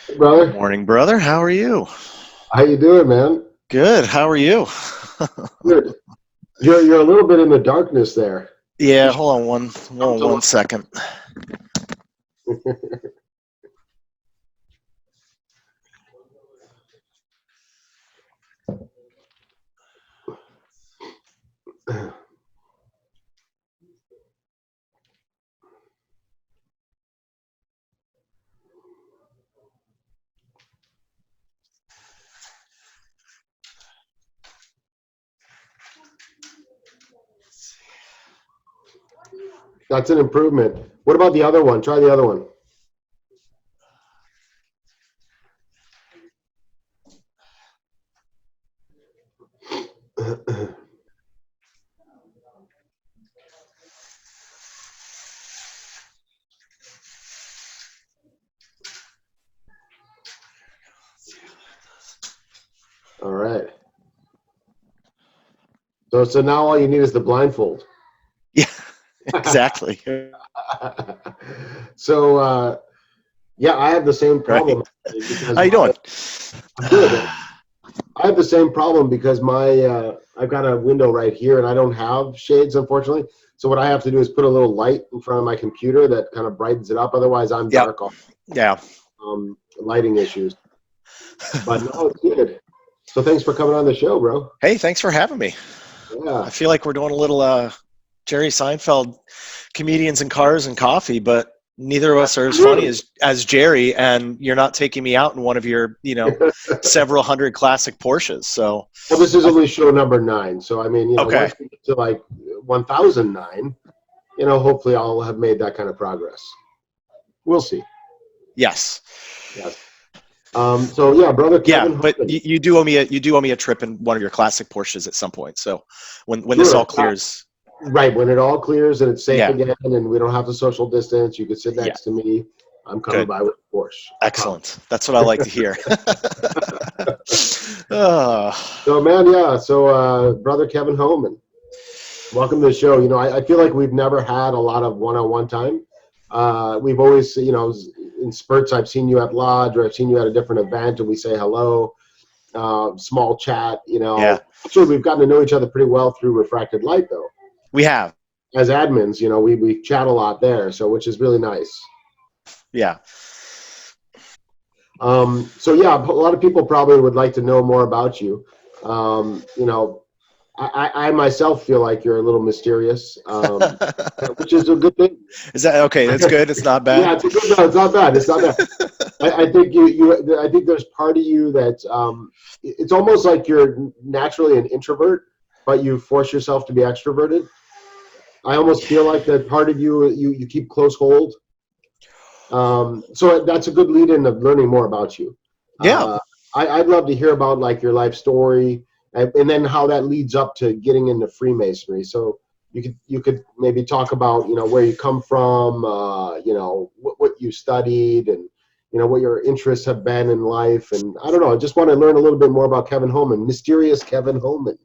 Hey, brother. Morning, brother. How are you? How you doing, man? Good. How are you? Good. You're a little bit in the darkness there. You Yeah, should hold come on to one second. light. That's an improvement. What about the other one? Try the other one. All right. So now all you need is the blindfold. Yeah, exactly. So yeah, I have the same Right. problem because How you doing? I'm good, man. I have the same problem because I've got a window right here and I don't have shades, unfortunately. So what I have to do is put a little light in front of my computer that kind of brightens it up. Otherwise, I'm Yep. dark, Yeah. lighting issues. But no, it's good. So thanks for coming on the show, bro. Hey, thanks for having me. I Yeah. feel like we're doing a little Jerry Seinfeld comedians and cars and coffee, but neither of us are as funny Absolutely. as Jerry, and you're not taking me out in one of your, several hundred classic Porsches. So, Well, this is I, only show number 9. So I mean, okay. once we get to like 1009, hopefully I'll have made that kind of progress. We'll see. Yes. Yes. So yeah, brother Yeah, Kevin but Homan. you do owe me a trip in one of your classic Porsches at some point. So when this all Sure. clears, Right. When it all clears and it's safe yeah, again and we don't have to social distance, you can sit yeah, next to me. I'm coming good, by with a Porsche. I promise. excellent. That's what I like to hear. uh, So man, yeah. So brother Kevin Homan. Welcome to the show. I feel like we've never had a lot of one-on-one time. We've always, in spurts, I've seen you at lodge or I've seen you at a different event and we say hello, small chat, yeah, Actually, we've gotten to know each other pretty well through Refracted Light, though. we have. As admins, we chat a lot there, so which is really nice. Yeah, So yeah, a lot of people probably would like to know more about you. You know, I myself feel like you're a little mysterious, which is a good thing. is that okay? That's good. It's not Yeah, bad. it's a good. No, it's not bad. It's not bad. I think I think there's part of you that it's almost like you're naturally an introvert, but you force yourself to be extroverted. I almost feel like that part of you keep close hold. So that's a good lead in of learning more about you. Yeah, Uh, I'd love to hear about like your life story and then how that leads up to getting into Freemasonry. So you could maybe talk about where you come from, what you studied, and what your interests have been in life. And I don't know. I just want to learn a little bit more about Kevin Homan, mysterious Kevin Homan.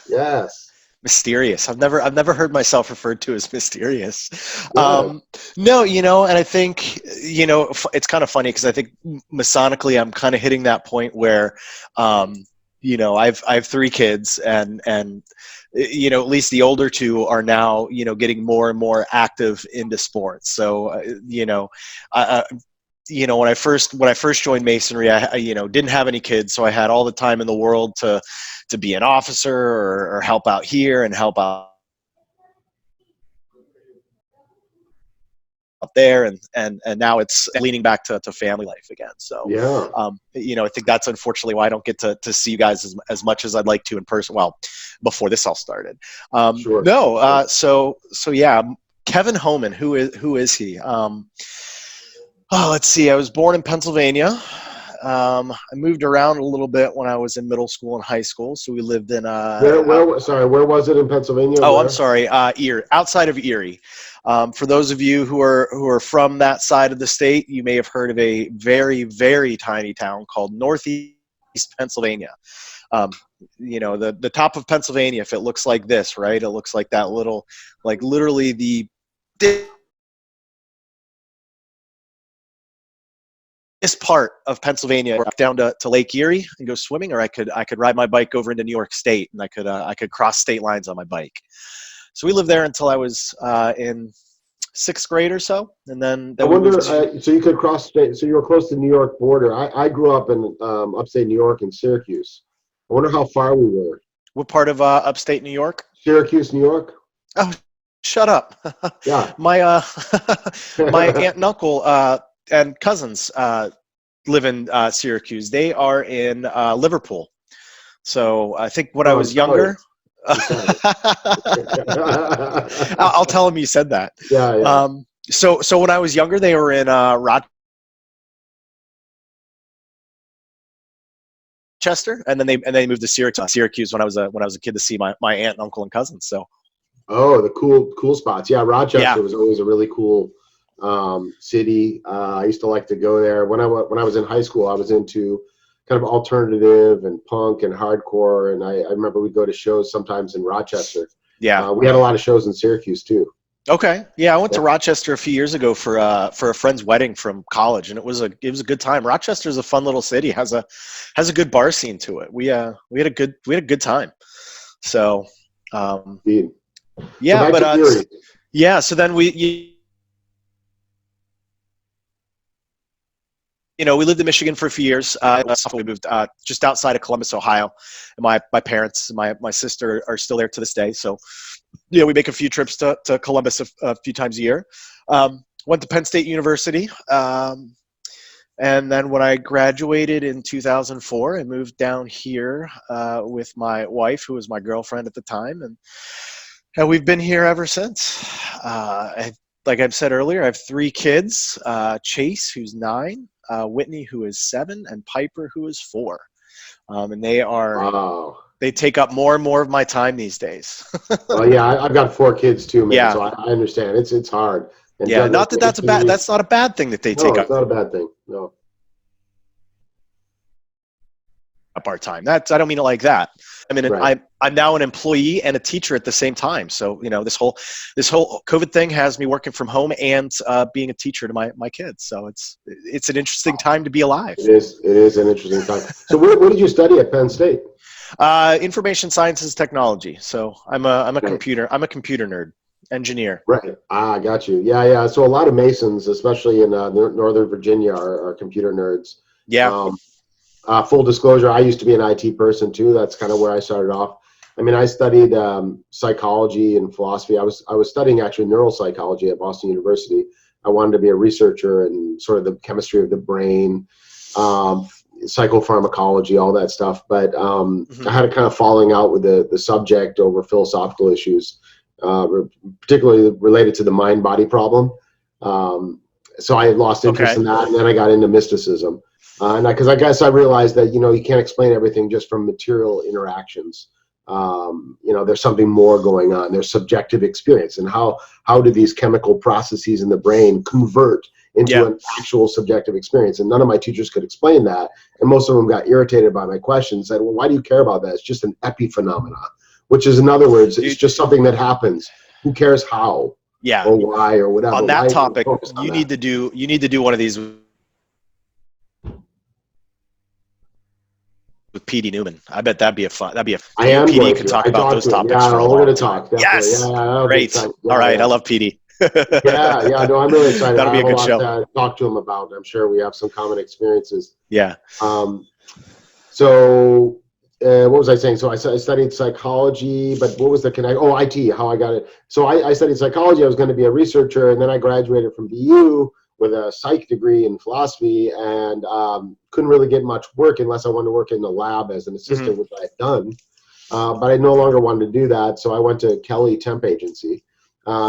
Yes. mysterious. I've never heard myself referred to as mysterious. Yeah. No, and I think it's kind of funny because I think Masonically I'm kind of hitting that point where I have three kids, and at least the older two are now getting more and more active into sports. So I, when I first joined Masonry, I didn't have any kids, so I had all the time in the world to be an officer or help out here and help out there, and now it's leaning back to family life again. So Yeah. I think that's unfortunately why I don't get to see you guys as much as I'd like to in person. Well, before this all started. Sure. No, Sure. so yeah, Kevin Homan, who is he? Let's see. I was born in Pennsylvania. I moved around a little bit when I was in middle school and high school. So we lived in Sorry, where was it in Pennsylvania? oh, I'm Where? sorry, Erie, outside of Erie. For those of you who are from that side of the state, you may have heard of a very, very tiny town called Northeast Pennsylvania. Um, the top of Pennsylvania, if it looks like this, right? It looks like that little, like literally the part of Pennsylvania, down to Lake Erie and go swimming, or I could ride my bike over into New York State, and I could cross state lines on my bike. So we lived there until I was in 6th grade or so, and then I wonder. So you could cross state. So you were close to the New York border. I grew up in upstate New York in Syracuse. I wonder how far we were. What part of upstate New York? Syracuse, New York. Oh, shut up! Yeah. My my aunt and uncle and cousins live in Syracuse. They are in Liverpool. So I think when I was younger, I'll tell them you said that. Yeah, yeah. So when I was younger, they were in Rochester, and then they moved to Syracuse when I was a kid to see my aunt and uncle and cousins. So. Oh, the cool spots. Yeah, Rochester was always a really cool city. I used to like to go there. When I was in high school, I was into kind of alternative and punk and hardcore, and I remember we'd go to shows sometimes in Rochester. Yeah. We had a lot of shows in Syracuse too. Okay. Yeah, I went to Rochester a few years ago for a friend's wedding from college, and it was a good time. Rochester's a fun little city. Has a good bar scene to it. We had a good time. So Indeed. yeah, so but yeah, so then we lived in Michigan for a few years. We moved just outside of Columbus, Ohio. And my parents, my sister are still there to this day. So, we make a few trips to Columbus a few times a year. Went to Penn State University. And then when I graduated in 2004, I moved down here with my wife, who was my girlfriend at the time. And we've been here ever since. Like I've said earlier, I have 3 kids, Chase, who's 9, Whitney, who is 7, and Piper, who is 4. And they take up more and more of my time these days. Well, yeah, I've got 4 kids too, man. Yeah. So I understand. It's hard. And yeah, not that that's not a bad thing that they take up. It's not a bad thing. No. Up our time. I don't mean it like that. I mean, right. I'm now an employee and a teacher at the same time. So, this whole COVID thing has me working from home and being a teacher to my kids. So it's an interesting time to be alive. It is an interesting time. So what did you study at Penn State? Information sciences technology. So I'm a computer nerd, engineer. Right. Got you. Yeah. So a lot of Masons, especially in Northern Virginia, are computer nerds. Yeah. Full disclosure, I used to be an IT person too. That's kind of where I started off. I mean, I studied psychology and philosophy. I was studying actually neuropsychology at Boston University. I wanted to be a researcher in sort of the chemistry of the brain, psychopharmacology, all that stuff. But I had a kind of falling out with the subject over philosophical issues, particularly related to the mind-body problem. So I lost interest in that, and then I got into mysticism. Because I guess I realized that, you can't explain everything just from material interactions. There's something more going on. There's subjective experience, and how do these chemical processes in the brain convert into an actual subjective experience? And none of my teachers could explain that. And most of them got irritated by my questions, said, well, why do you care about that? It's just an epiphenomenon, which is, in other words, it's just something that happens. Who cares how? Yeah. Or why or whatever. On that topic, you need to do one of these with PD Newman. I bet that'd be a PD can talk about those topics for a long time. Yes, great. All right, I love PD. No, I'm really excited. That'll be a good show. To talk to him about. I'm sure we have some common experiences. Yeah. So what was I saying? So I studied psychology, but what was the connect? Oh, IT. How I got it. So I studied psychology. I was going to be a researcher, and then I graduated from BU with a psych degree in philosophy, and couldn't really get much work unless I wanted to work in the lab as an assistant, which I had done. But I no longer wanted to do that, so I went to Kelly Temp Agency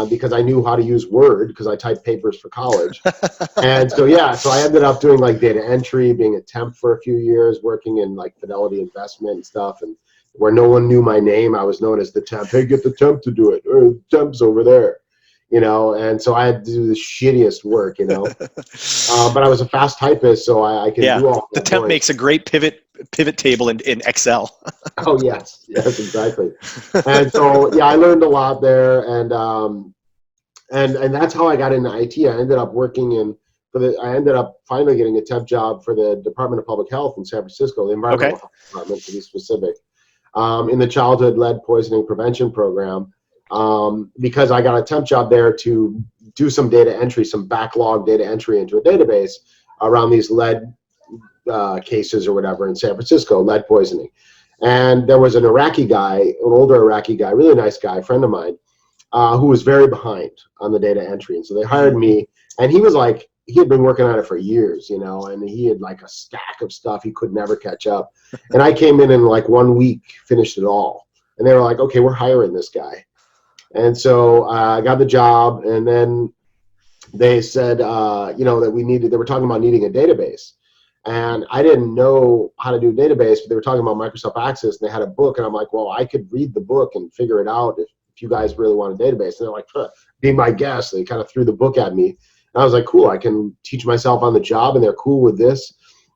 because I knew how to use Word because I typed papers for college. And so I ended up doing like data entry, being a temp for a few years, working in like Fidelity Investment and stuff, and where no one knew my name, I was known as the temp. Hey, get the temp to do it. Or the temp's over there. And so I had to do the shittiest work, but I was a fast typist, so I could do all the temp makes a great pivot table in Excel. Oh, yes, exactly. And so, I learned a lot there, and that's how I got into IT. I ended up working in I ended up finally getting a temp job for the Department of Public Health in San Francisco, the Environmental Health Department to be specific, in the Childhood Lead Poisoning Prevention Program, because I got a temp job there to do some data entry, some backlog data entry into a database around these lead cases or whatever in San Francisco, lead poisoning. And there was an Iraqi guy, an older Iraqi guy, really nice guy, friend of mine, who was very behind on the data entry. And so they hired me, and he was like, he had been working on it for years, you know, and he had like a stack of stuff he could never catch up. And I came in like 1 week, finished it all. And they were like, okay, we're hiring this guy. And so I got the job, and then they said, you know, that they were talking about needing a database. And I didn't know how to do a database, but they were talking about Microsoft Access, and they had a book, and I'm like, well, I could read the book and figure it out if you guys really want a database. And they're like, be my guest. They kind of threw the book at me. And I was like, cool, I can teach myself on the job, and they're cool with this.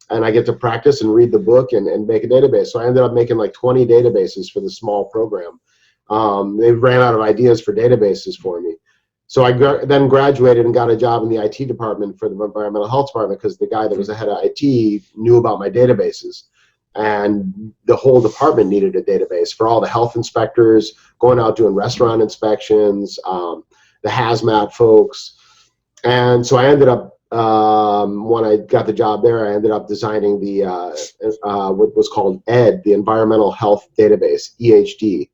And I get to practice and read the book and make a database. So I ended up making like 20 databases for the small program. They ran out of ideas for databases for me. So I then graduated and got a job in the IT department for the environmental health department, because the guy that was the head of IT knew about my databases. And the whole department needed a database for all the health inspectors, going out doing restaurant inspections, the hazmat folks. And so I ended up, when I got the job there, I ended up designing the what was called ED, the Environmental Health Database, EHD,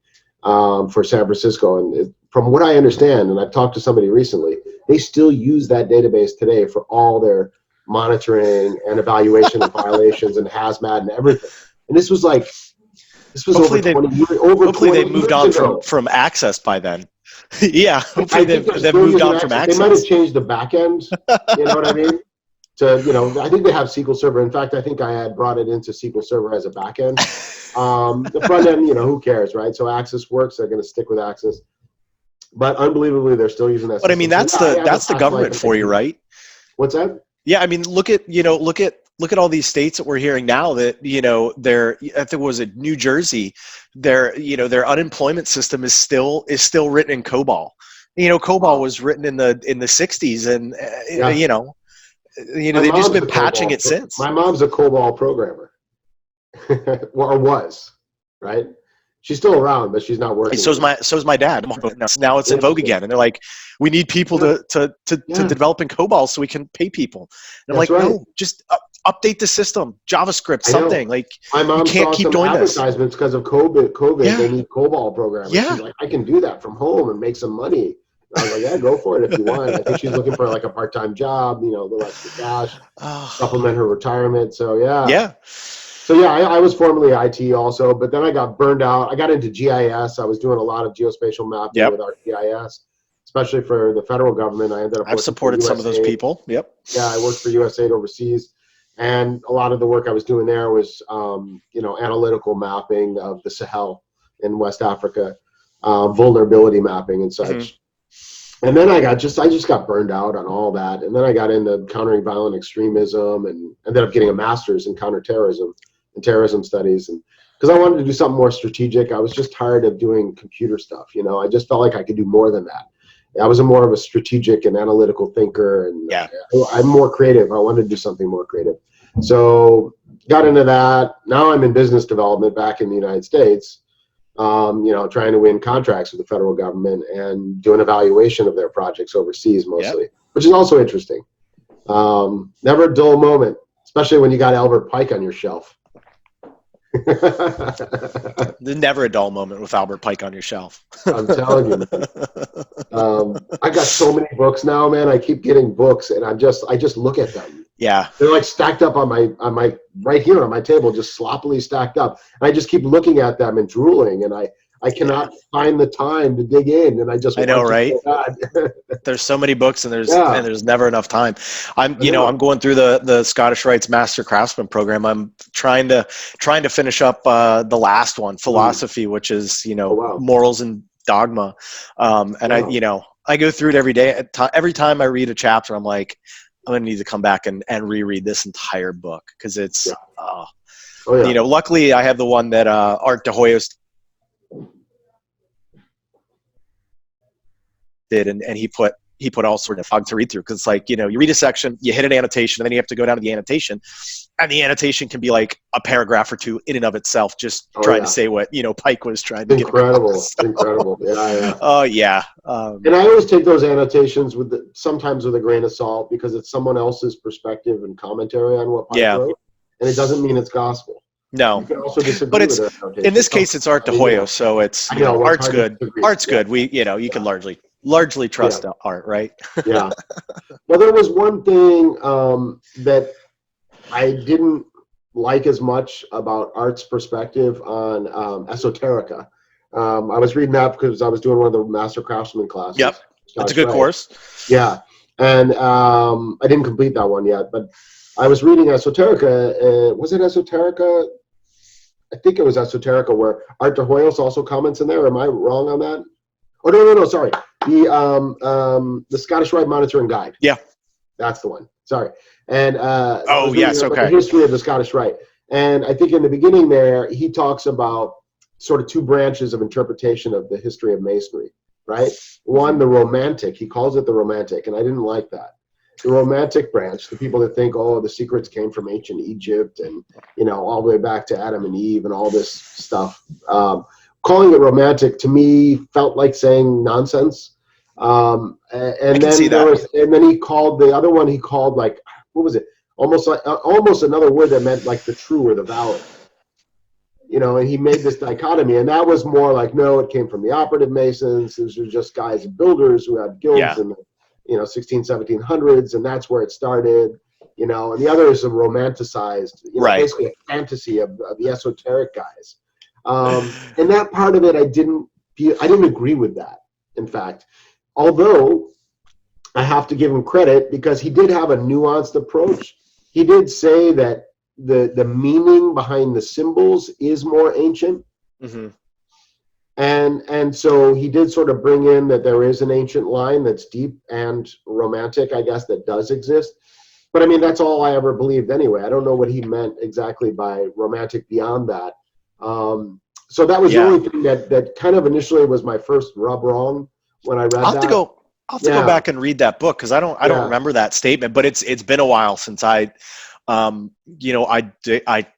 for San Francisco. And from what I understand, and I've talked to somebody recently, they still use that database today for all their monitoring and evaluation of violations and hazmat and everything. And this was Hopefully over 20 years. Hopefully they moved on from Access by then. Yeah, hopefully they've moved on from Access. They might have changed the back end, you know what I mean? To, you know, I think they have SQL Server. In fact, I think I had brought it into SQL Server as a back end. The front end, you know, who cares, right? So Access works, they're going to stick with Access. But unbelievably, they're still using that. But I mean, that's the government for you, right? What's that? Yeah, I mean, look at all these states that we're hearing now that, you know, I think was it New Jersey, their unemployment system is still written in COBOL. You know, COBOL was written in the 60s, and you know they've just been patching it since. My mom's a COBOL programmer, or was, right? She's still around, but she's not working. So's my dad. Now it's in vogue again, and they're like, we need people to develop in COBOL so we can pay people. And I'm like, no, just update the system, JavaScript, something. Like, my mom you can't keep doing this. Advertisements because of COVID. They need COBOL programmers. Yeah. She's like, I can do that from home and make some money. And I was like, yeah, go for it if you want. I think she's looking for like a part-time job, you know, the extra cash, supplement her retirement. So yeah. So yeah, I was formerly IT also, but then I got burned out. I got into GIS. I was doing a lot of geospatial mapping with our GIS, especially for the federal government. I've supported some of those people. Yep. Yeah, I worked for USAID overseas, and a lot of the work I was doing there was, you know, analytical mapping of the Sahel in West Africa, vulnerability mapping and such. Mm-hmm. And then I just got burned out on all that, and then I got into countering violent extremism and ended up getting a master's in counterterrorism and terrorism studies, and because I wanted to do something more strategic. I was just tired of doing computer stuff, you know. I just felt like I could do more than that. I was more of a strategic and analytical thinker, and I'm more creative. I wanted to do something more creative, so got into that. Now I'm in business development back in the United States, you know, trying to win contracts with the federal government and do an evaluation of their projects overseas mostly, which is also interesting. Never a dull moment, especially when you got Albert Pike on your shelf. There's never a dull moment with Albert Pike on your shelf. I'm telling you, man. I got so many books now, man. I keep getting books, and I just look at them. Yeah, they're like stacked up on my right here on my table, just sloppily stacked up. And I just keep looking at them and drooling, and I cannot find the time to dig in, and I know, right? There's so many books, and there's never enough time. I'm going through the Scottish Rites Master Craftsman program. I'm trying to finish up the last one, philosophy, which is morals and dogma. And I go through it every day. Every time I read a chapter, I'm like, I'm gonna need to come back and reread this entire book, because it's luckily I have the one that Art de Hoyos did, and he put he put all sort of fog to read through, because it's like, you read a section, you hit an annotation, and then you have to go down to the annotation, and the annotation can be like a paragraph or two in and of itself, just trying to say what Pike was trying to get across. It's incredible. Yeah. Oh yeah. And I always take those annotations sometimes with a grain of salt, because it's someone else's perspective and commentary on what Pike wrote, and it doesn't mean it's gospel. No, you can also disagree but it's, with that in this case, it's Art de Hoyo, so it's art's good. Art's good. We you can largely trust art, right? Yeah. Well, there was one thing that I didn't like as much about Art's perspective on esoterica. I was reading that because I was doing one of the Master Craftsman classes. Yep, that's a good course. Yeah, and I didn't complete that one yet, but I was reading esoterica. Was it esoterica? I think it was esoterica, where Art de Hoyos also comments in there. Am I wrong on that? Oh no, sorry. The Scottish Rite Monitoring Guide. Yeah, that's the one. Sorry. And yes, okay. The history of the Scottish Rite, and I think in the beginning there he talks about sort of two branches of interpretation of the history of Masonry. Right. One, the Romantic. He calls it the Romantic, and I didn't like that. The Romantic branch, the people that think, oh, the secrets came from ancient Egypt, and all the way back to Adam and Eve and all this stuff. Calling it Romantic to me felt like saying nonsense. And then he called the other one. He called, like, what was it? Almost another word that meant like the true or the valid. And he made this dichotomy, and that was more like, no, it came from the operative Masons. These were just guys and builders who had guilds in the 16, 1700s, and that's where it started. And the other is a romanticized, basically a fantasy of the esoteric guys. And that part of it, I didn't agree with that. In fact, although I have to give him credit because he did have a nuanced approach. He did say that the meaning behind the symbols is more ancient. Mm-hmm. And so he did sort of bring in that there is an ancient line that's deep and romantic, I guess, that does exist. But I mean, that's all I ever believed anyway. I don't know what he meant exactly by romantic beyond that. So that was the only thing that kind of initially was my first rub wrong when I read that. I'll have to go back and read that book, because I don't remember that statement, but it's been a while since I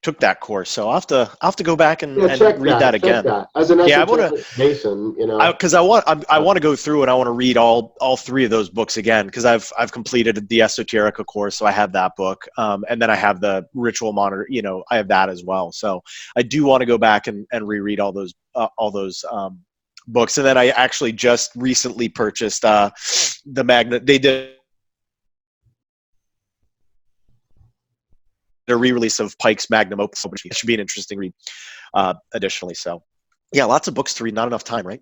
took that course, so I'll have to go back and read that again. As an esoteric Mason, because I want to go through and I want to read all three of those books again, because I've completed the Esoterica course, so I have that book, and then I have the Ritual Monitor. I have that as well. So I do want to go back and reread all those books, and then I actually just recently purchased the Magna. They did a re-release of Pike's Magnum Opus, which should be an interesting read. Additionally, so yeah, lots of books to read, not enough time, right?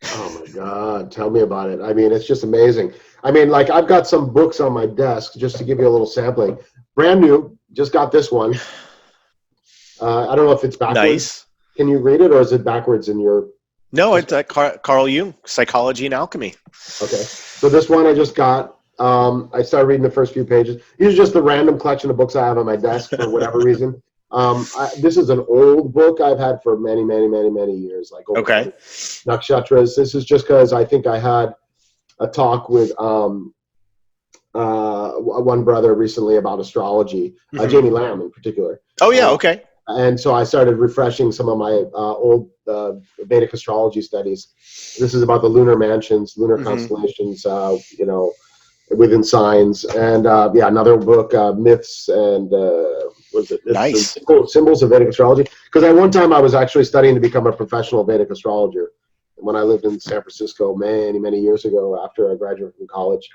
Oh my God, tell me about it. I mean, it's just amazing. I mean, like, I've got some books on my desk, just to give you a little sampling. Brand new, just got this one. I don't know if it's backwards. Nice. Can you read it, or is it backwards in your? No, it's Carl Jung, Psychology and Alchemy. Okay, so this one I just got. I started reading the first few pages. These are just the random collection of books I have on my desk for whatever reason. This is an old book I've had for many, many, many, many years. Like Nakshatras. This is just because I think I had a talk with one brother recently about astrology, Jamie Lamb in particular. Oh yeah, okay. And so I started refreshing some of my old Vedic astrology studies. This is about the lunar mansions, lunar constellations, within signs, and another book, Myths and was it? Nice. Symbols of Vedic astrology. Because at one time I was actually studying to become a professional Vedic astrologer when I lived in San Francisco many, many years ago after I graduated from college.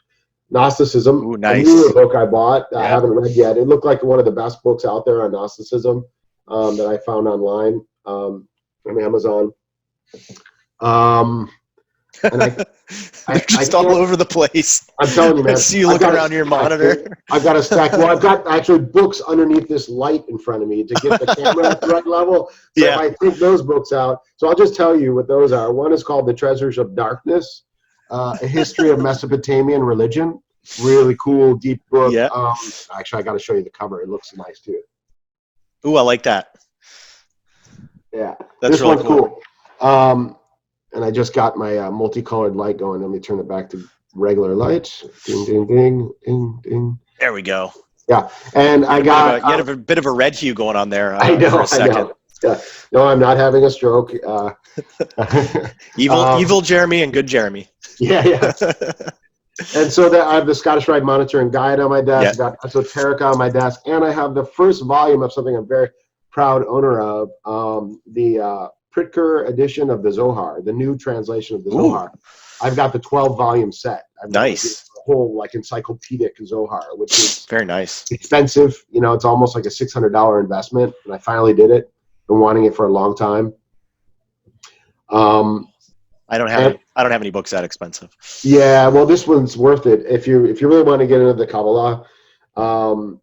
Gnosticism. Ooh, nice. A newer book I bought. I haven't read yet. It looked like one of the best books out there on Gnosticism that I found online on Amazon. And They're just all over the place. I'm telling you, man. I see you looking around your monitor. I've got a stack. Well, I've got actually books underneath this light in front of me to get the camera at the right level. So if I take those books out, so I'll just tell you what those are. One is called The Treasures of Darkness, A History of Mesopotamian Religion. Really cool, deep book. Yeah. Actually, I got to show you the cover. It looks nice too. Ooh, I like that. Yeah, that's really cool. And I just got my multicolored light going. Let me turn it back to regular light. Ding, ding, ding, ding, ding. There we go. Yeah, and I got. You had a bit of a red hue going on there I for know, a second. Yeah. No, I'm not having a stroke. Evil Jeremy and good Jeremy. Yeah. And so that I have the Scottish Rite Monitor and Guide on my desk, Yeah. got Esoteric on my desk, and I have the first volume of something I'm very proud owner of, the Pritker edition of the Zohar, the new translation of the Zohar. I've got the 12-volume set. I've got Nice. the whole like encyclopedic Zohar, which is very nice. Expensive. You know, it's almost like a $600 investment, and I finally did it. Been wanting it for a long time. I don't have any books that expensive. Yeah, well, this one's worth it if you really want to get into the Kabbalah.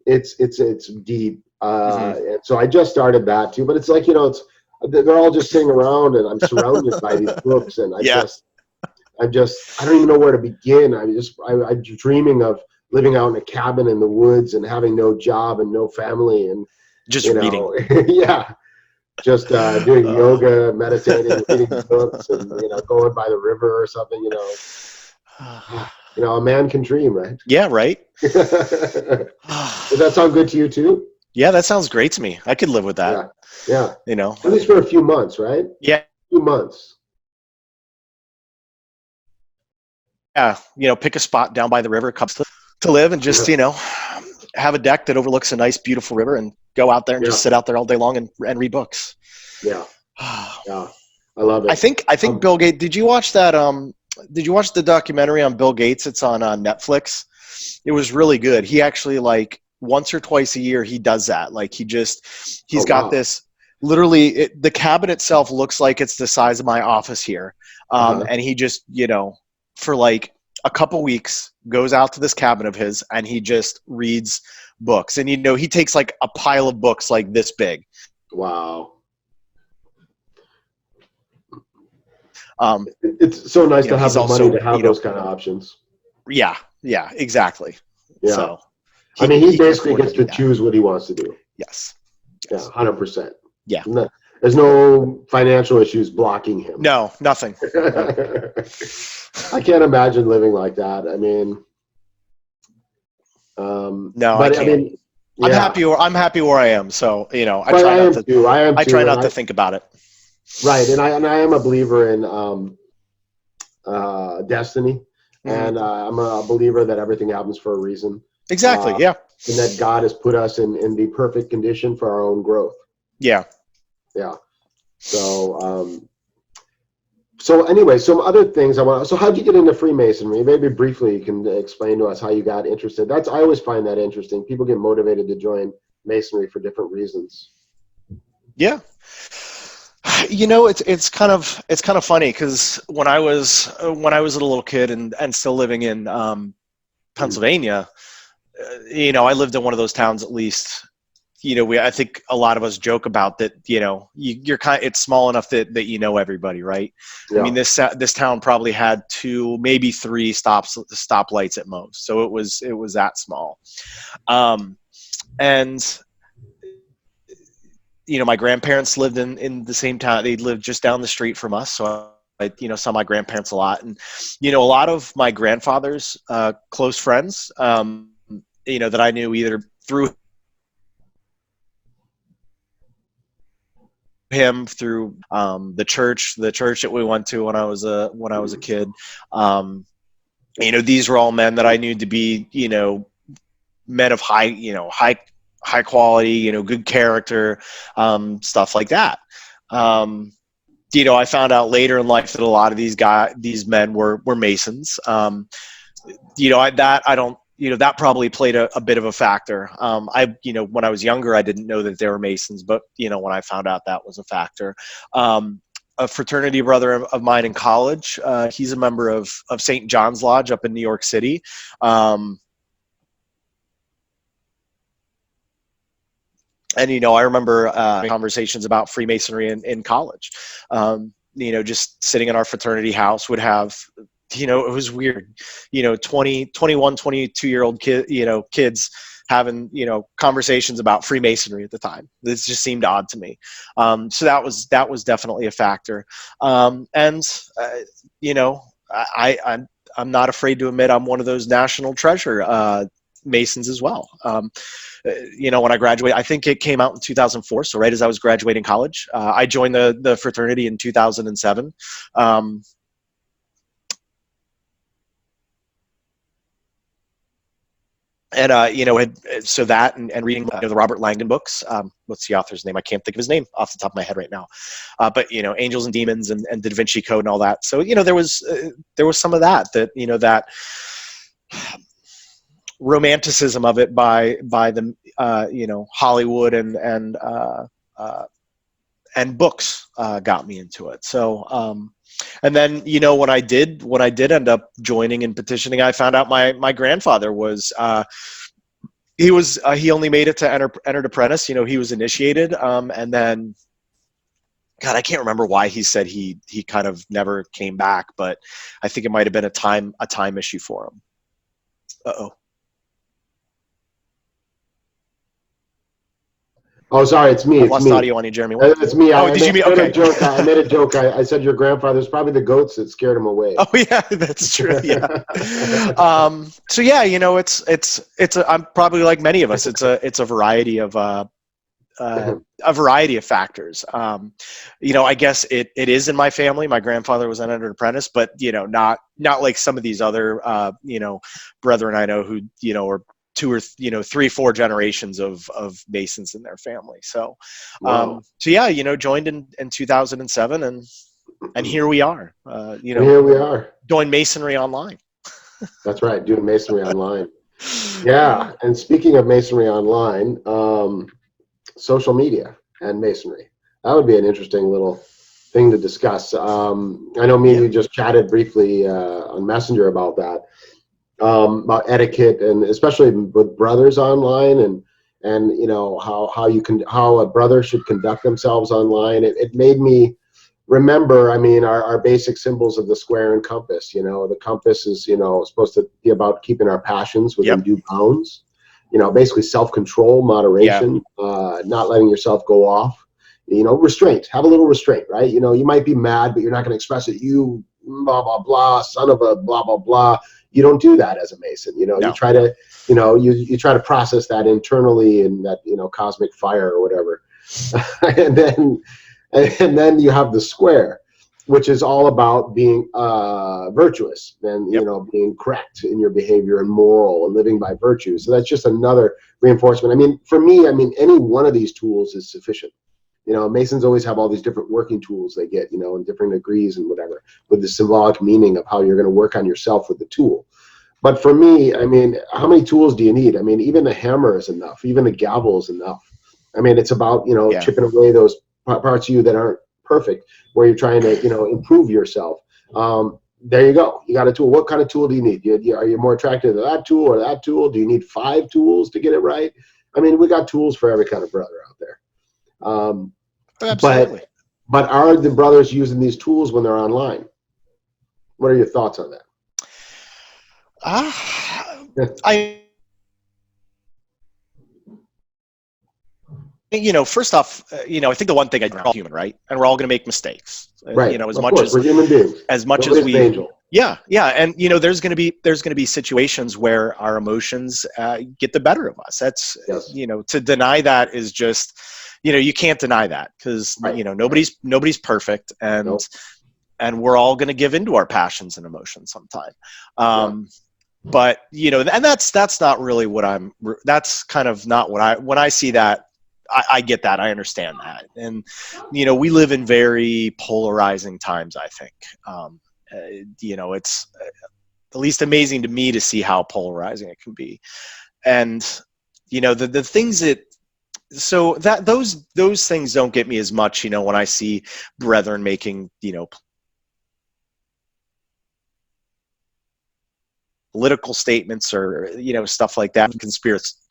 It's deep, and so I just started that too. But it's like, you know, they're all just sitting around, and I'm surrounded by these books, and I don't even know where to begin. I'm dreaming of living out in a cabin in the woods and having no job and no family and just reading. Yeah. Just doing yoga, meditating, reading books, and going by the river or something. A man can dream, right? Yeah, right. Does that sound good to you too? Yeah, that sounds great to me. I could live with that. Yeah. At least for a few months, right? Yeah. A few months. Yeah, pick a spot down by the river, to live, and just have a deck that overlooks a nice, beautiful river, and go out there and just sit out there all day long and read books. Yeah, yeah, I love it. I think Bill Gates. Did you watch that? Did you watch the documentary on Bill Gates? It's on Netflix. It was really good. He actually, like, once or twice a year he does that. Like, he's got this. Literally, the cabin itself looks like it's the size of my office here, and he just for like a couple weeks goes out to this cabin of his and he just reads books, and he takes like a pile of books like this big. Wow. It's so nice to have the money to have those kind of options. Yeah, exactly. Yeah. So he basically gets to choose what he wants to do. Yes. Yeah, 100%. Yeah. There's no financial issues blocking him. No, nothing. I can't imagine living like that. I mean, no, I can't. I mean, yeah. I'm happy where I am. So I try not to think about it. Right, and I am a believer in destiny, and I'm a believer that everything happens for a reason. Exactly. Yeah. And that God has put us in the perfect condition for our own growth. Yeah. Yeah. So so anyway, some other things so how'd you get into Freemasonry? Maybe briefly you can explain to us how you got interested. I always find that interesting. People get motivated to join Masonry for different reasons. Yeah. It's kind of funny, because when I was a little kid and still living in Pennsylvania, I lived in one of those towns, at least. I think a lot of us joke about that. You're it's small enough that everybody, right? Yeah. I mean, this town probably had 2, maybe 3 stoplights at most, so it was that small. And my grandparents lived in the same town. They lived just down the street from us, so I saw my grandparents a lot, and a lot of my grandfather's close friends, that I knew either through him, through the church that we went to when I was a kid. These were all men that I knew to be men of high quality, good character, stuff like that. I found out later in life that a lot of these men were Masons. That probably played a bit of a factor. When I was younger, I didn't know that they were Masons, but when I found out, that was a factor. A fraternity brother of mine in college, he's a member of St. John's Lodge up in New York City. And, I remember conversations about Freemasonry in college. Just sitting in our fraternity house would have, it was weird, 21, 22-year-old kids having, conversations about Freemasonry at the time. This just seemed odd to me. So that was definitely a factor. I'm not afraid to admit I'm one of those national treasure Masons as well. When I graduated, I think it came out in 2004. So right as I was graduating college, I joined the fraternity in 2007. So that and reading the Robert Langdon books. What's the author's name? I can't think of his name off the top of my head right now. But Angels and Demons and the Da Vinci Code and all that. So there was some of that romanticism of it by the Hollywood and books got me into it. So and then when I did end up joining and petitioning, I found out my grandfather was he only made it to entered apprentice. He was initiated, and then God, I can't remember why he said he kind of never came back, but I think it might have been a time issue for him. Uh-oh. Oh, sorry, it's me. I lost audio on you, Jeremy. It's me. Oh, did you mean? Okay. I made a joke. I said your grandfather's probably the goats that scared him away. Oh yeah, that's true. Yeah. So yeah, I'm probably like many of us. It's a variety of factors. I guess it is in my family. My grandfather was an entered apprentice, but not like some of these other brethren I know who are 2 or 3, 4 generations of Masons in their family. So, Wow. So yeah, joined in 2007 and here we are, Here we are doing Masonry online. That's right. Doing Masonry online. Yeah. And speaking of Masonry online, social media and Masonry, that would be an interesting little thing to discuss. I know me and you just chatted briefly on Messenger about that. About etiquette, and especially with brothers online, and how a brother should conduct themselves online. It made me remember, our basic symbols of the square and compass. The compass is supposed to be about keeping our passions within due bounds. Basically self-control, moderation, not letting yourself go off. Restraint. Have a little restraint, right? You might be mad, but you're not going to express it. You blah blah blah, son of a blah blah blah. You don't do that as a Mason. No. You try to, you try to process that internally in that, cosmic fire or whatever. and then you have the square, which is all about being virtuous and, being correct in your behavior and moral and living by virtue. So that's just another reinforcement. For me, any one of these tools is sufficient. Masons always have all these different working tools they get, in different degrees and whatever, with the symbolic meaning of how you're going to work on yourself with the tool. But for me, how many tools do you need? Even the hammer is enough. Even the gavel is enough. It's about, chipping away those parts of you that aren't perfect, where you're trying to, improve yourself. There you go. You got a tool. What kind of tool do you need? Are you more attracted to that tool or that tool? Do you need 5 tools to get it right? We got tools for every kind of brother out there. Absolutely. But are the brothers using these tools when they're online? What are your thoughts on that? First off, I think the one thing we're all human, right? And we're all going to make mistakes, right? As of much course, as we're human beings. As much Nobody's as we, an angel. Yeah, and there's going to be situations where our emotions get the better of us. That's to deny that is just, you can't deny that because nobody's perfect, and Nope. and we're all going to give into our passions and emotions sometime. But and that's not really what that's kind of not what when I see that. I get that. I understand that. And, we live in very polarizing times, I think. It's at least amazing to me to see how polarizing it can be. And, the things that, those things don't get me as much, when I see brethren making, political statements or, stuff like that.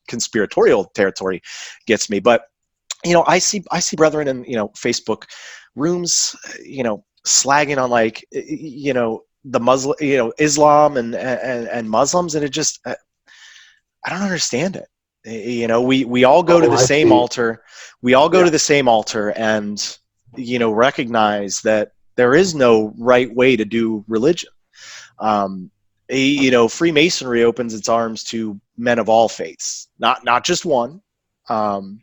Conspiratorial territory gets me, but I see brethren in Facebook rooms slagging on like the Muslim Islam and Muslims, and it just I don't understand it. We all go to the same altar. We all go to the same altar and recognize that there is no right way to do religion. Freemasonry opens its arms to men of all faiths, not just one. And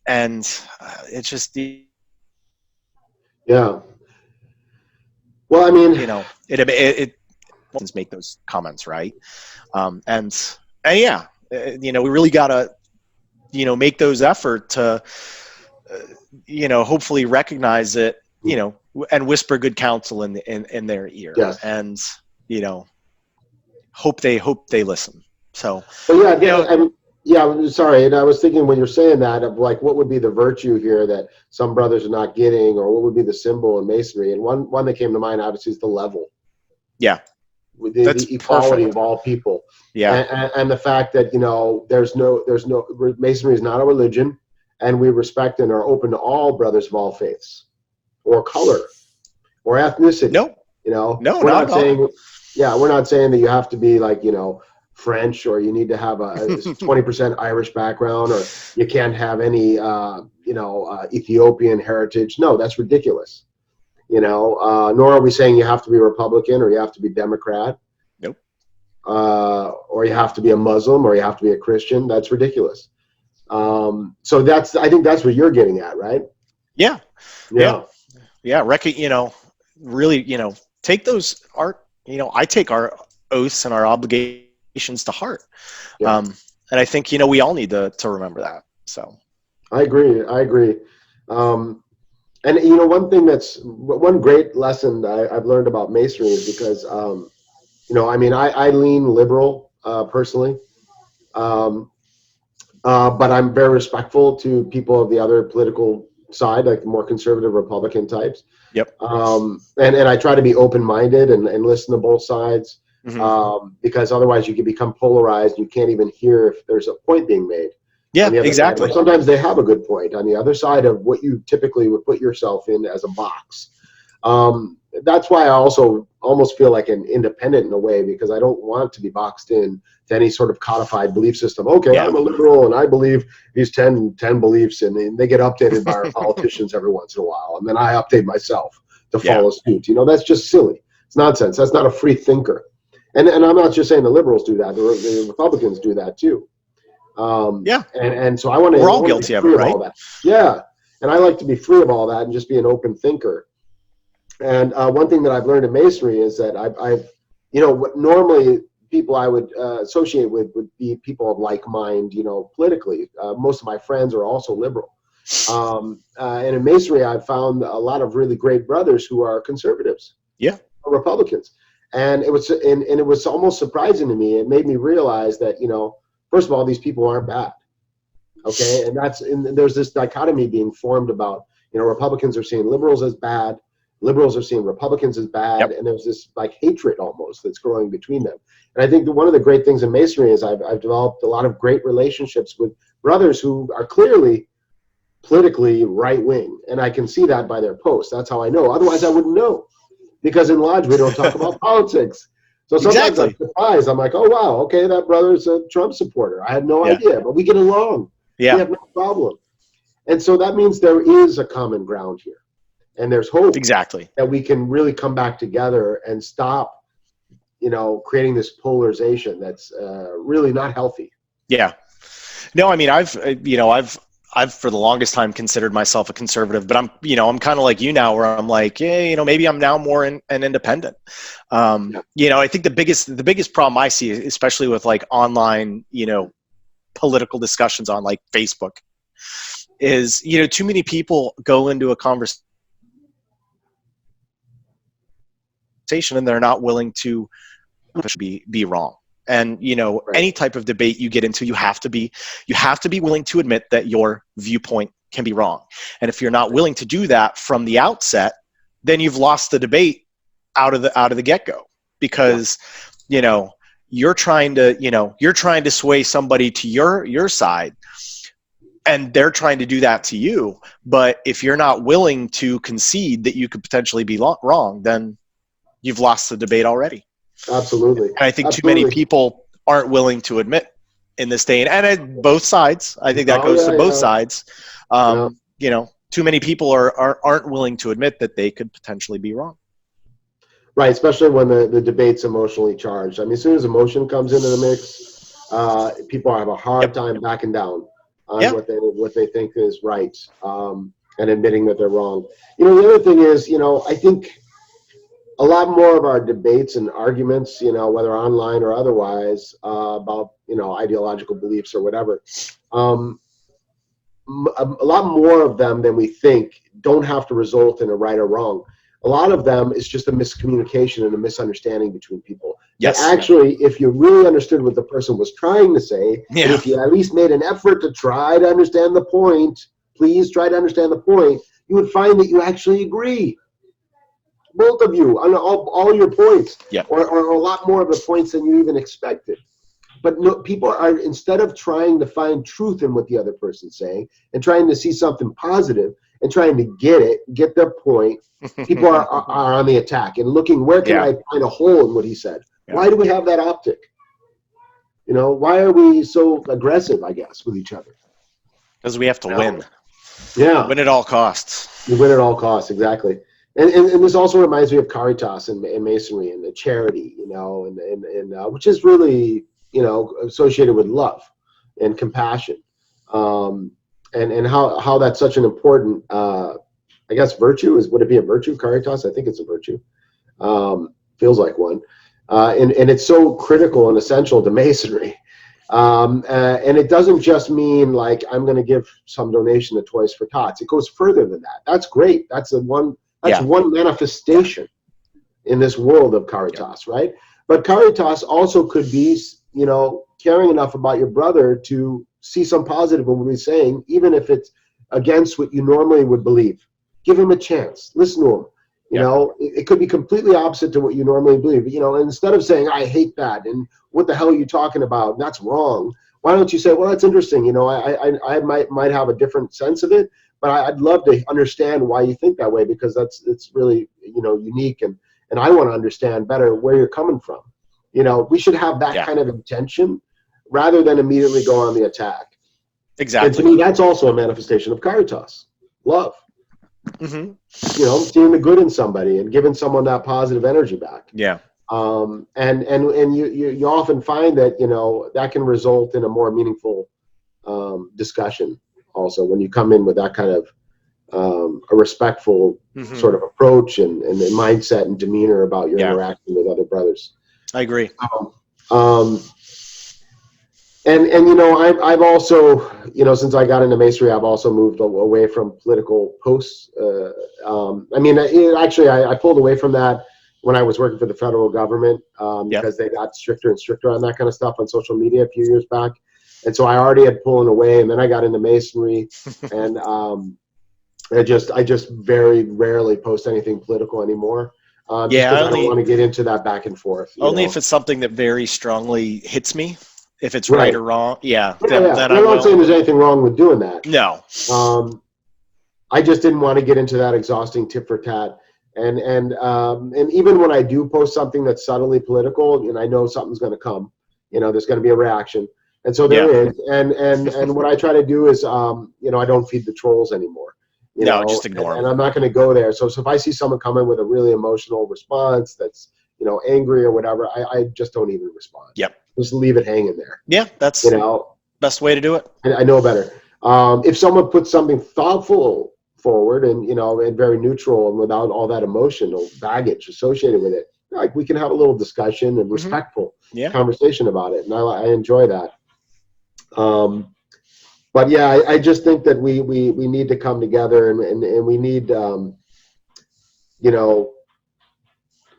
it's just, Yeah. Well, I mean, it make those comments, right? And yeah, we really gotta, make those effort to, hopefully recognize it, and whisper good counsel in their ear, yes. and hope they listen. So, but I'm sorry, and I was thinking when you're saying that of like what would be the virtue here that some brothers are not getting, or what would be the symbol in masonry, and one that came to mind obviously is the level. Yeah, the equality of all people. Yeah, and the fact that there's no masonry is not a religion, and we respect and are open to all brothers of all faiths, or color, or ethnicity. No, we're not saying, we're not saying that you have to be like French, or you need to have a 20% Irish background, or you can't have any Ethiopian heritage. No, that's ridiculous. Nor are we saying you have to be Republican or you have to be Democrat. Nope. Or you have to be a Muslim or you have to be a Christian. That's ridiculous. So I think that's what you're getting at, right? Yeah. Really, take those I take our oaths and our obligations to heart. Yeah. And I think, we all need to remember that. So I agree. And one great lesson I've learned about masonry is because, I lean liberal personally, but I'm very respectful to people of the other political side, like the more conservative Republican types. Yep. And I try to be open-minded and listen to both sides, because otherwise you can become polarized. You can't even hear if there's a point being made. Yeah, exactly. Sometimes they have a good point on the other side of what you typically would put yourself in as a box. That's why I also almost feel like an independent in a way, because I don't want to be boxed in to any sort of codified belief system. Okay, yeah. I'm a liberal and I believe these 10 beliefs, and they get updated by our politicians every once in a while, and then I update myself to follow suit. That's just silly. It's nonsense. That's not a free thinker. And I'm not just saying the liberals do that. The Republicans do that too. And so we're all guilty of it, right? Yeah. And I like to be free of all that and just be an open thinker. And one thing that I've learned in masonry is that I've what normally people I would associate with would be people of like mind, politically. Most of my friends are also liberal. And in masonry, I've found a lot of really great brothers who are conservatives. Yeah. Republicans. And it was almost surprising to me. It made me realize that, first of all, these people aren't bad. Okay. And there's this dichotomy being formed about, Republicans are seeing liberals as bad. Liberals are seeing Republicans as bad. Yep. And there's this like hatred almost that's growing between them. And I think that one of the great things in masonry is I've developed a lot of great relationships with brothers who are clearly politically right wing. And I can see that by their posts. That's how I know. Otherwise I wouldn't know, because in lodge we don't talk about politics. So sometimes I'm surprised. I'm like, oh, wow, okay, that brother's a Trump supporter. I had no idea, but we get along. Yeah. We have no problem. And so that means there is a common ground here. And there's hope that we can really come back together and stop, creating this polarization that's really not healthy. Yeah. No, I mean, I've for the longest time considered myself a conservative, but I'm kind of like you now, where I'm like, maybe I'm now more an independent. I think the biggest problem I see, especially with like online, political discussions on like Facebook, is, too many people go into a conversation and they're not willing to be wrong. And any type of debate you get into, you have to be willing to admit that your viewpoint can be wrong. And if you're not willing to do that from the outset, then you've lost the debate out of the get-go, because you're trying to sway somebody to your side, and they're trying to do that to you. But if you're not willing to concede that you could potentially be wrong, then you've lost the debate already. Absolutely. And I think too many people aren't willing to admit in this day, and at both sides. I think that goes to both sides. Too many people aren't willing to admit that they could potentially be wrong. Right, especially when the debate's emotionally charged. I mean, as soon as emotion comes into the mix, people have a hard time backing down on what they think is right, and admitting that they're wrong. You know, the other thing is, you know, I think a lot more of our debates and arguments, you know, whether online or otherwise, about, you know, ideological beliefs or whatever, a lot more of them than we think don't have to result in a right or wrong. A lot of them is just a miscommunication and a misunderstanding between people. Yes. That actually, if you really understood what the person was trying to say, and if you at least made an effort to try to understand the point, please try to understand the point, you would find that you actually agree. Both of you on all your points, or a lot more of the points than you even expected. But no, people are, instead of trying to find truth in what the other person's saying and trying to see something positive and trying to get their point, people are on the attack and looking, where can I find a hole in what he said? Why do we have that optic? You know, why are we so aggressive, I guess, with each other? Because we have to win. Yeah. Win at all costs. You win at all costs, exactly. And this also reminds me of Caritas and Masonry and the charity, you know, and which is really, you know, associated with love and compassion, and how that's such an important, I guess, virtue. Would it be a virtue, Caritas? I think it's a virtue. Feels like one, and it's so critical and essential to Masonry. And it doesn't just mean like I'm going to give some donation to Toys for Tots. It goes further than that. That's great. That's one manifestation in this world of Caritas, right? But Caritas also could be, you know, caring enough about your brother to see some positive in what he's saying, even if it's against what you normally would believe. Give him a chance. Listen to him. You know, it could be completely opposite to what you normally believe. You know, instead of saying, I hate that, and what the hell are you talking about? That's wrong. Why don't you say, well, that's interesting. You know, I might have a different sense of it, but I'd love to understand why you think that way, because it's really, you know, unique, and I want to understand better where you're coming from. You know, we should have that kind of intention rather than immediately go on the attack. Exactly. And to me, that's also a manifestation of Caritas, love. Mm-hmm. You know, seeing the good in somebody and giving someone that positive energy back. Yeah. And you often find that, you know, that can result in a more meaningful discussion also when you come in with that kind of a respectful sort of approach and mindset and demeanor about your interaction with other brothers. I agree. And you know, I've also, you know, since I got into Masonry, I've also moved away from political posts. I mean, actually, I pulled away from that when I was working for the federal government, because they got stricter and stricter on that kind of stuff on social media a few years back. And so I already had pullen away, and then I got into Masonry, and I just very rarely post anything political anymore. Just because I don't want to get into that back and forth. Only if it's something that very strongly hits me. If it's right or wrong, then I'm not saying there's anything wrong with doing that. No. I just didn't want to get into that exhausting tit for tat. And even when I do post something that's subtly political, and I know something's going to come, you know, there's going to be a reaction. And so there is. And what I try to do is, you know, I don't feed the trolls anymore. You know, just ignore them. And I'm not going to go there. So if I see someone come in with a really emotional response that's, you know, angry or whatever, I just don't even respond. Yep. Just leave it hanging there. Yeah, that's, you know, best way to do it. I know better. If someone puts something thoughtful forward and, you know, and very neutral and without all that emotional baggage associated with it, like, we can have a little discussion and respectful conversation about it. And I enjoy that. But yeah, I just think that we need to come together, and we need, you know,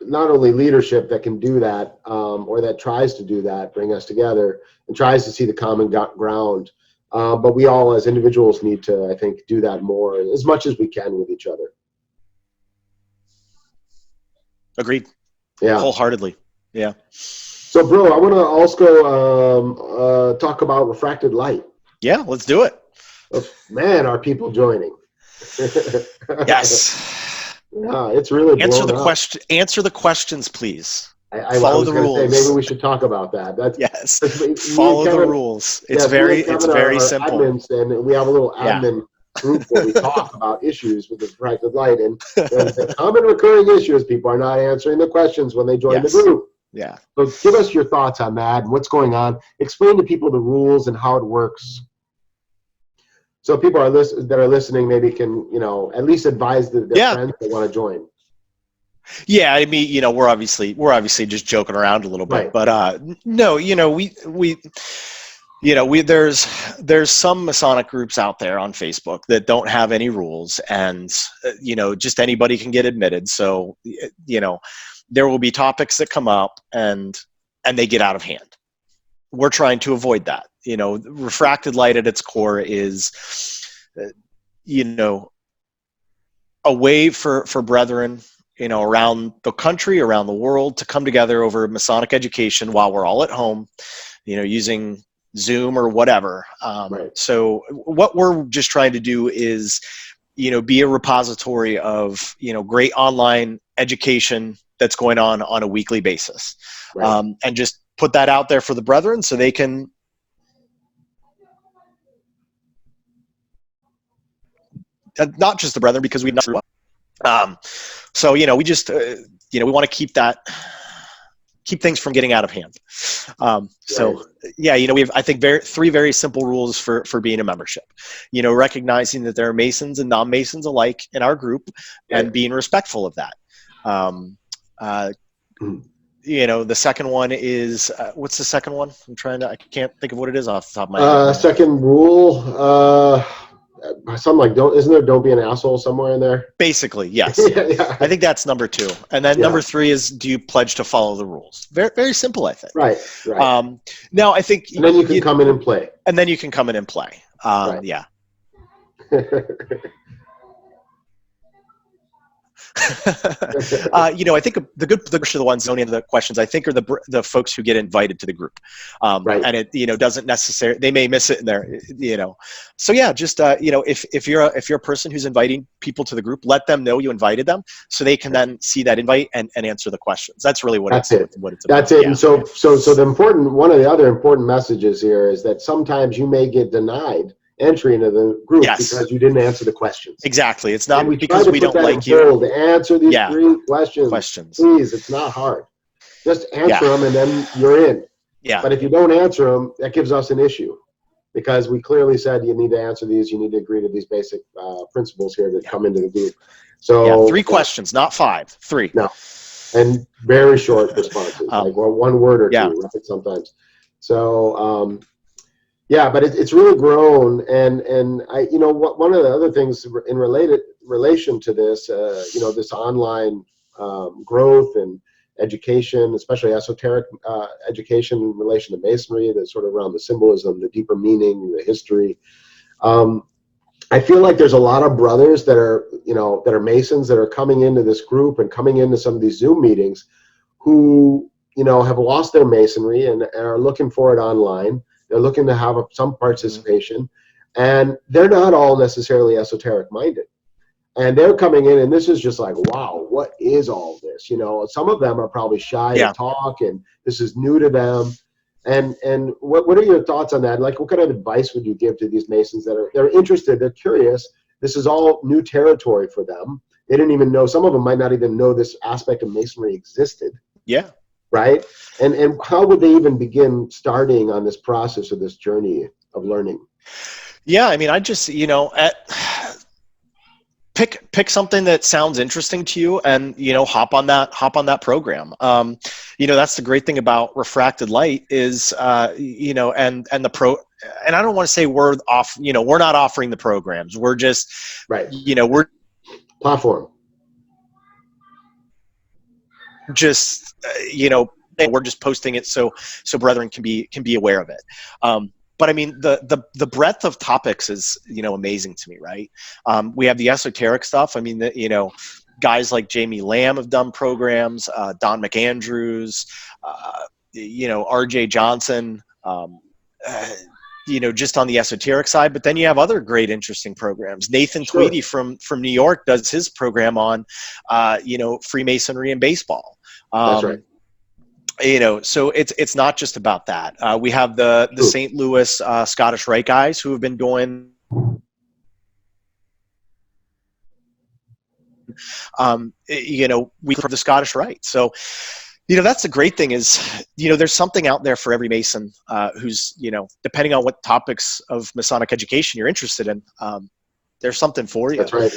not only leadership that can do that, or that tries to do that, bring us together and tries to see the common ground, but we all as individuals need to, I think, do that more, as much as we can with each other. Agreed. Yeah. Wholeheartedly. Yeah. So, bro, I want to also talk about refracted light. Yeah, let's do it. Oh, man, are people joining? Yes. Yeah, it's really answer the questions, please. I follow was the gonna rules. Say, maybe we should talk about that. Follow the rules. It's very simple. Admins, and we have a little admin group where we talk about issues with the Refracted Light, and the common recurring issue is people are not answering the questions when they join the group. Yeah. So give us your thoughts on that and what's going on. Explain to people the rules and how it works. So people that are listening maybe can, at least advise their friends that want to join. Yeah, I mean, we're obviously just joking around a little bit, but no, there's some Masonic groups out there on Facebook that don't have any rules, and just anybody can get admitted. So there will be topics that come up and they get out of hand. We're trying to avoid that. Refracted Light at its core is a way for brethren around the country, around the world, to come together over Masonic education while we're all at home, using Zoom or whatever. So what we're just trying to do is, be a repository of, great online education that's going on a weekly basis. And just put that out there for the brethren so they can, not just the brethren, because we so we just we want to keep things from getting out of hand. So yeah, we have, I think, three very simple rules for being a membership. Recognizing that there are Masons and non-Masons alike in our group, and being respectful of that. The second one is what's the second one? I can't think of what it is off the top of my head. Second rule, something like don't be an asshole somewhere in there. Basically, yes. I think that's number 2, and then number 3 is, do you pledge to follow the rules? Very, very simple, I think. Right. Now I think, and then you can come in and play. Yeah. I think the ones zoning into the questions, I think, are the folks who get invited to the group, and it doesn't necessarily, they may miss it in there, So yeah, just if you're a person who's inviting people to the group, let them know you invited them, so they can then see that invite and answer the questions. That's really what it's about. That's it. Yeah. And so one of the other important messages here is that sometimes you may get denied entry into the group because you didn't answer the questions. Exactly. It's not because we don't like you. To answer these 3 questions. Please, it's not hard. Just answer them and then you're in. Yeah. But if you don't answer them, that gives us an issue, because we clearly said you need to answer these. You need to agree to these basic principles here that come into the group. So 3 questions, not 5. 3. No. And very short responses, like 1 word or 2, right, sometimes. So, but it's really grown, and one of the other things in relation to this, this online growth and education, especially esoteric education in relation to Masonry, that's sort of around the symbolism, the deeper meaning, the history. I feel like there's a lot of brothers that are Masons that are coming into this group and coming into some of these Zoom meetings who have lost their Masonry and are looking for it online. They're looking to have some participation, and they're not all necessarily esoteric minded. And they're coming in, and this is just like, wow, what is all this? Some of them are probably shy to talk, and this is new to them. And what are your thoughts on that? Like, what kind of advice would you give to these Masons they're interested, they're curious? This is all new territory for them. They didn't even know. Some of them might not even know this aspect of Masonry existed. Yeah. Right? And how would they even begin starting on this process of this journey of learning? Yeah, I mean, I just, pick something that sounds interesting to you, and hop on that program. That's the great thing about Refracted Light is and the pro. And I don't want to say we're off. We're not offering the programs. We're just we're platform. Just we're just posting it so brethren can be aware of it. But I mean, the breadth of topics is amazing to me, right? We have the esoteric stuff. I mean, guys like Jamie Lamb have done programs, Don McAndrews, R.J. Johnson, just on the esoteric side. But then you have other great, interesting programs. Nathan Tweedy from New York does his program on, Freemasonry and baseball. That's right. So it's not just about that. We have the St. Louis Scottish Rite guys who have been going you know, we for the Scottish Rite. So, you know, that's the great thing is, you know, there's something out there for every Mason who's, you know, depending on what topics of Masonic education you're interested in, there's something for you. That's right.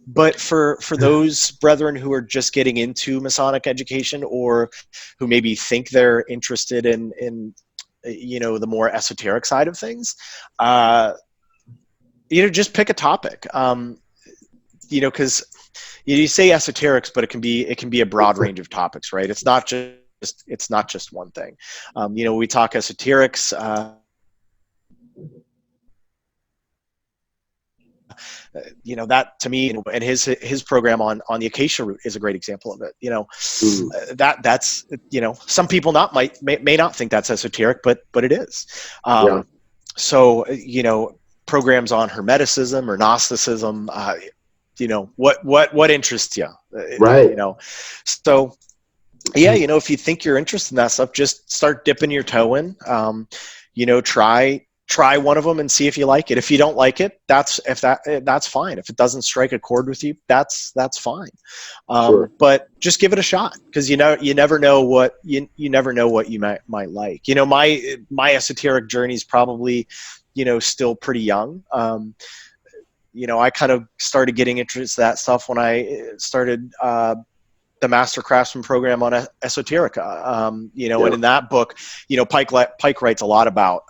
But for those brethren who are just getting into Masonic education, or who maybe think they're interested in you know, the more esoteric side of things, you know, just pick a topic. You know, because you say esoterics, but it can be a broad range of topics, right? It's not just one thing. You know, we talk esoterics. You know, that to me, and his program on the acacia root is a great example of it. You know, that's, you know, some people may not think that's esoteric, but it is. Yeah. So, you know, programs on Hermeticism or Gnosticism, you know, what interests you, Right. you know, so yeah, you know, if you think you're interested in that stuff, just start dipping your toe in. You know, try one of them and see if you like it. If you don't like it, that's fine. If it doesn't strike a chord with you, that's fine. Sure. But just give it a shot, because you never know what you might like. You know, my esoteric journey is probably, you know, still pretty young. You know, I kind of started getting interested in that stuff when I started the Master Craftsman program on esoterica. You know, and in that book, you know, Pike writes a lot about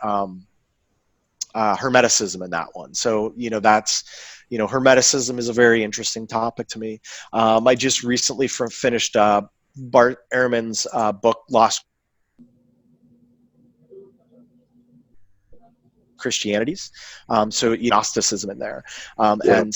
Hermeticism in that one. So, you know, that's, you know, Hermeticism is a very interesting topic to me. I just recently finished Bart Ehrman's book, Lost Christianities. So Gnosticism in there. And,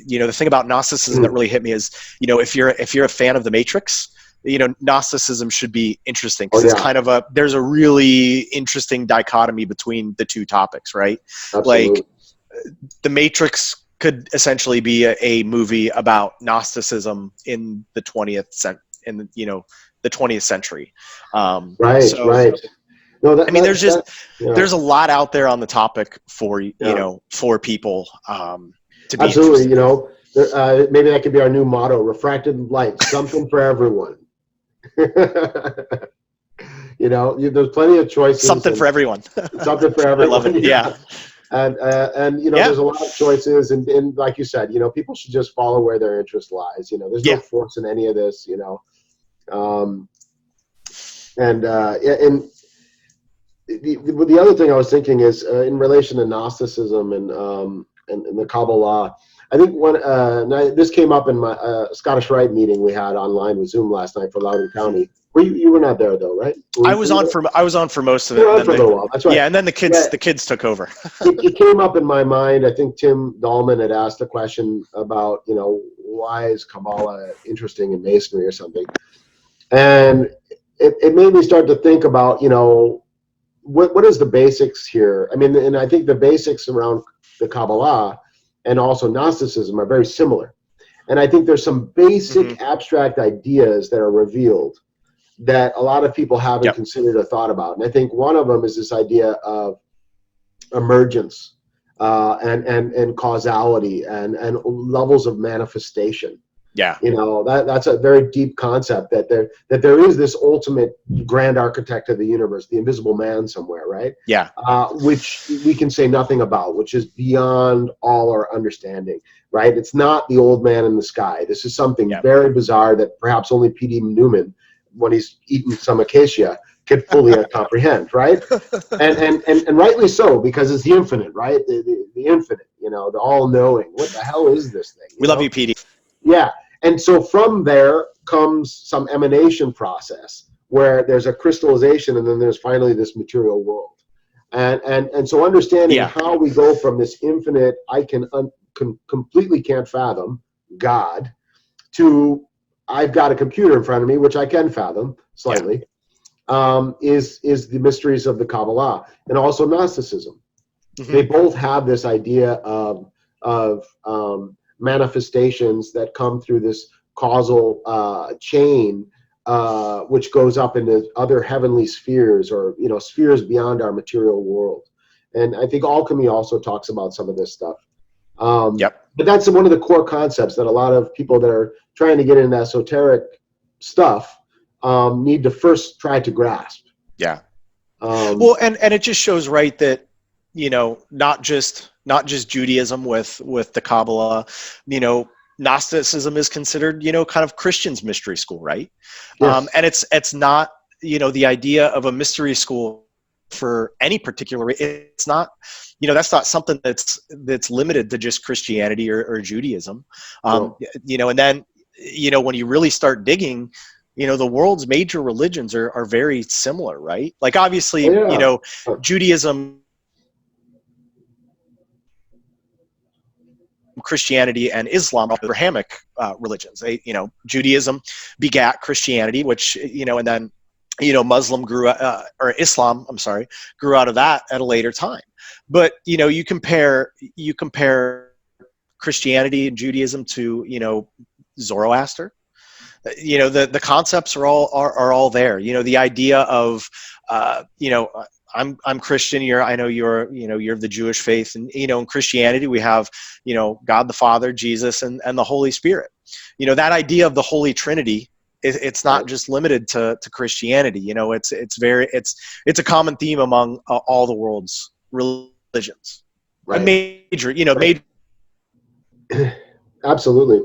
you know, the thing about Gnosticism that really hit me is, you know, if you're a fan of the Matrix, you know, Gnosticism should be interesting, because it's kind of there's a really interesting dichotomy between the two topics, right? Absolutely. Like, the Matrix could essentially be a movie about Gnosticism in the 20th century. Right. No, I mean, there's a lot out there on the topic for, you know, for people to be absolutely. interested You know, maybe that could be our new motto: refracted light, something for everyone. You know, there's plenty of choices. Something for everyone. Something for everyone. I love it. Yeah. And you know, there's a lot of choices, and like you said, you know, people should just follow where their interest lies. You know, there's no force in any of this. You know, and the other thing I was thinking is in relation to Gnosticism and the Kabbalah. I think this came up in my Scottish Rite meeting we had online with Zoom last night for Loudoun County. You were not there though, right? I was on for most of it. You were on for a little while. That's right. Yeah, and then the kids took over. It came up in my mind. I think Tim Dahlman had asked a question about, you know, why is Kabbalah interesting in Masonry or something, and it made me start to think about, you know, what is the basics here? I mean, and I think the basics around the Kabbalah and also Gnosticism are very similar. And I think there's some basic abstract ideas that are revealed that a lot of people haven't considered or thought about. And I think one of them is this idea of emergence and causality and levels of manifestation. Yeah. You know, that's a very deep concept, that there is this ultimate grand architect of the universe, the invisible man somewhere, right? Yeah. Which we can say nothing about, which is beyond all our understanding, right? It's not the old man in the sky. This is something very bizarre that perhaps only P.D. Newman, when he's eaten some acacia, could fully comprehend, right? And rightly so, because it's the infinite, right? The infinite, you know, the all-knowing. What the hell is this thing? We love you, P.D. Yeah. And so from there comes some emanation process where there's a crystallization, and then there's finally this material world. And so understanding how we go from this infinite, I completely can't fathom God, to I've got a computer in front of me, which I can fathom slightly, is the mysteries of the Kabbalah and also Gnosticism. They both have this idea of manifestations that come through this causal chain, which goes up into other heavenly spheres, or, you know, spheres beyond our material world. And I think alchemy also talks about some of this stuff. Yep. But that's one of the core concepts that a lot of people that are trying to get into esoteric stuff need to first try to grasp. Yeah. Well, and it just shows, right, that, not just Judaism with the Kabbalah, Gnosticism is considered, kind of Christian's mystery school, right? Yes. And it's not, the idea of a mystery school for any particular, it's not, that's not something that's limited to just Christianity or Judaism. No. And then, when you really start digging, the world's major religions are very similar, right? Like, obviously, Yeah. Judaism, Christianity, and Islam are Abrahamic religions. Judaism begat Christianity, which, and then, Muslim or Islam, I'm sorry, grew out of that at a later time. But, you compare Christianity and Judaism to, Zoroaster. The concepts are all there. The idea of, I'm Christian. I know you're of the Jewish faith, and in Christianity we have, God the Father, Jesus, and the Holy Spirit. That idea of the Holy Trinity, it's not just limited to Christianity. It's a common theme among all the world's religions. Right. A major, major Absolutely.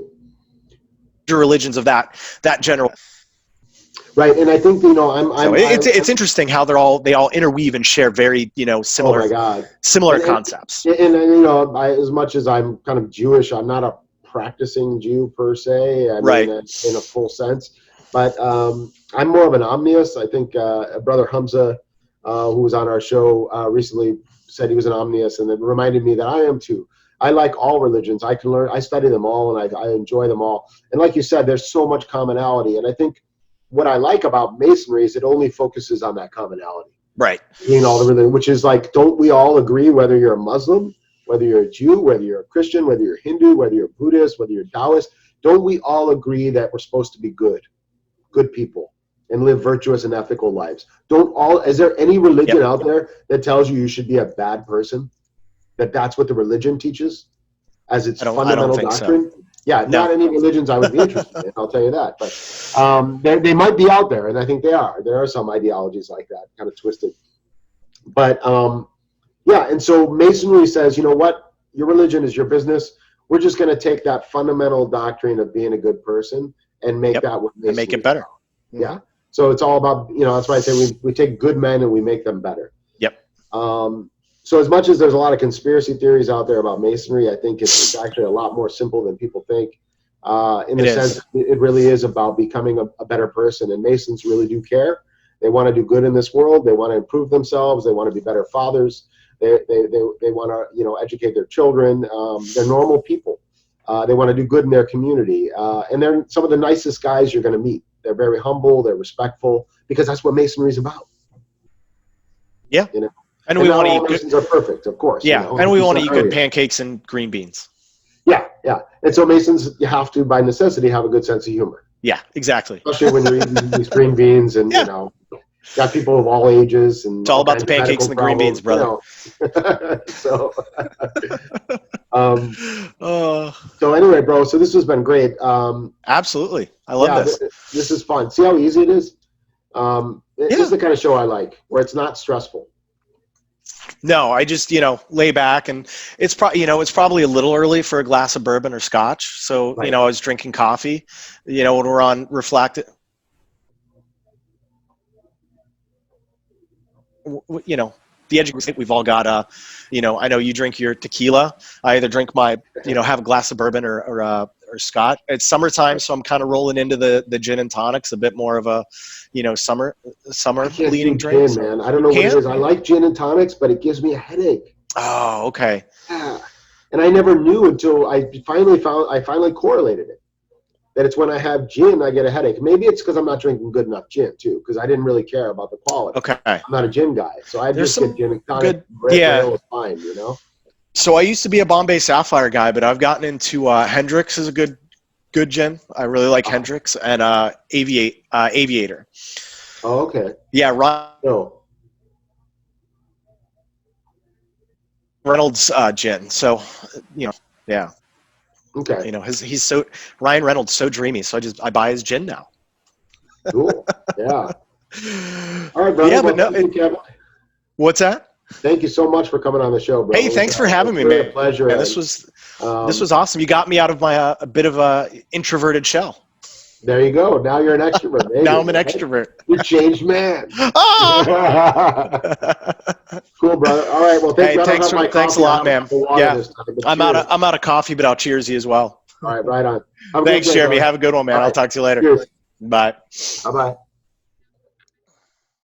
religions of that general. Right, and I think it's interesting how they all interweave and share very similar. Oh my God. Similar concepts. And as much as I'm kind of Jewish, I'm not a practicing Jew per se. I Right. mean, in a full sense, but I'm more of an omniist. I think Brother Hamza, who was on our show recently, said he was an omniist, and it reminded me that I am too. I like all religions. I can learn. I study them all, and I enjoy them all. And like you said, there's so much commonality, and I think what I like about Masonry is it only focuses on that commonality. Right. Between all the religions, which is like, don't we all agree, whether you're a Muslim, whether you're a Jew, whether you're a Christian, whether you're Hindu, whether you're Buddhist, whether you're Taoist, don't we all agree that we're supposed to be good people and live virtuous and ethical lives? Is there any religion out there that tells you should be a bad person? That's what the religion teaches as its fundamental doctrine? So. Yeah, no. Not any religions I would be interested in, I'll tell you that. But they might be out there, and I think they are. There are some ideologies like that, kind of twisted. But, yeah, and so Masonry says, you know what? Your religion is your business. We're just going to take that fundamental doctrine of being a good person and make that what Masonry and make it better. Mm-hmm. Yeah. So it's all about, that's why I say we take good men and we make them better. Yep. So as much as there's a lot of conspiracy theories out there about Masonry, I think it's actually a lot more simple than people think. In the sense, it really is about becoming a better person. And Masons really do care. They want to do good in this world. They want to improve themselves. They want to be better fathers. They want to educate their children. They're normal people. They want to do good in their community. And they're some of the nicest guys you're going to meet. They're very humble. They're respectful, because that's what Masonry is about. Yeah. And we want to eat Masons are perfect, of course. Yeah, and we want to eat good pancakes and green beans. Yeah, yeah. And so Masons, you have to, by necessity, have a good sense of humor. Yeah, exactly. Especially when you're eating these green beans and, got people of all ages. And it's all about the pancakes and the green beans, brother. So, so anyway, bro, so this has been great. Absolutely. I love this. This is fun. See how easy it is? This is the kind of show I like, where it's not stressful. No, I just, lay back, and it's probably a little early for a glass of bourbon or scotch. So, right. I was drinking coffee, when we're on Refracted, the edge, we've all got I know you drink your tequila. I either drink my, have a glass of bourbon or scotch. It's summertime, so I'm kind of rolling into the gin and tonics, a bit more of a, summer leading drink. Gin, man. I don't know what it is. I like gin and tonics, but it gives me a headache. Oh, okay. Yeah. And I never knew until I finally correlated it. That it's when I have gin, I get a headache. Maybe it's because I'm not drinking good enough gin, too, because I didn't really care about the quality. Okay. I'm not a gin guy, so I just get gin and tonic. Good, fine, So I used to be a Bombay Sapphire guy, but I've gotten into Hendrix is a good gin. I really like Hendrix, and Aviator. Oh, okay. Yeah, Reynolds gin. So, Yeah. Okay. You know, Ryan Reynolds so dreamy, so I buy his gin now. Cool. Yeah. All right, brother. Yeah, but Thank you, Kevin. What's that? Thank you so much for coming on the show, bro. Hey, thanks for having me, really man. A pleasure. Yeah, this was awesome. You got me out of my a bit of a introverted shell. There you go. Now you're an extrovert. Maybe. Now I'm an extrovert. You're a changed man. Ah! Cool, brother. All right. Well, Thanks a lot, man. Yeah, I'm out of coffee, but I'll cheers you as well. All right, right on. Thanks, Jeremy. Have a good one, man. I'll talk to you later. Cheers. Bye. Bye-bye.